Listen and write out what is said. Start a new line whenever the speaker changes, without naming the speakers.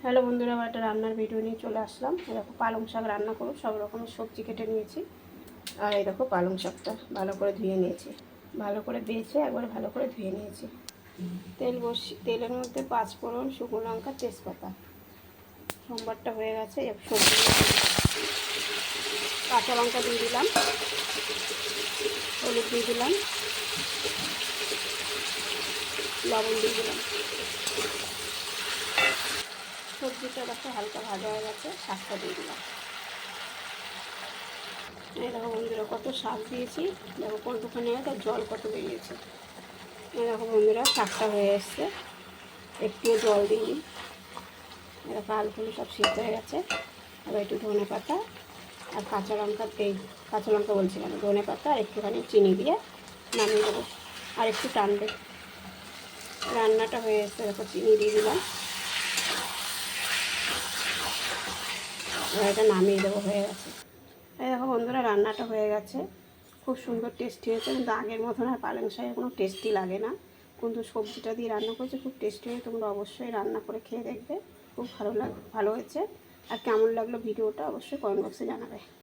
Hello বন্ধুরা, একটা রান্নার ভিডিও নিয়ে চলে আসলাম। এই দেখো পালং শাক রান্না করব। সব রকমের সবজি কেটে নিয়েছি। আর এই দেখো পালং শাকটা ভালো করে ধুয়ে নিয়েছি, ভালো করে বেছে একবারে ভালো করে ধুয়ে নিয়েছি। তেলের মধ্যে 5 ফোড়ন, শুকনো লঙ্কা, তেজপাতা। সোমবারটা হয়ে গেছে। সবজি কাঁচা লঙ্কা দিয়ে দিলাম, হলুদ দিয়ে দিলাম, লবণ দিয়ে দিলাম। সবজিটা দেখো হালকা ভাজা হয়ে গেছে, শাকটা দিয়ে দিলাম। এই দেখো বন্ধুরা কত শাক দিয়েছি, দেখো কতখানি তার জল কত বেরিয়েছে। এই দেখো বন্ধুরা শাকটা হয়ে এসছে, একটুও জল দিই। এরকম আলুগুলো সব সিদ্ধ হয়ে গেছে। আবার একটু ধনে পাতা আর কাঁচা লঙ্কা, কাঁচা লঙ্কা বলছিলাম, ধনে পাতা আর একটুখানি চিনি দিয়ে নামিয়ে দেবো। আর একটু টানবে। রান্নাটা হয়ে এসছে, দেখো চিনি দিয়ে দিলাম। এবার এটা নামিয়ে দেবো, হয়ে গেছে। এই দেখো বন্ধুরা রান্নাটা হয়ে গেছে, খুব সুন্দর টেস্টি হয়েছে। কিন্তু আগের মতন আর পালং শাকের কোনো টেস্টি লাগে না, কিন্তু সবজিটা দিয়ে রান্না করেছে খুব টেস্টি হয়ে। তোমরা অবশ্যই রান্না করে খেয়ে দেখবে, খুব ভালো হয়েছে। আর কেমন লাগলো ভিডিওটা অবশ্যই কমেন্ট বক্সে জানাবে।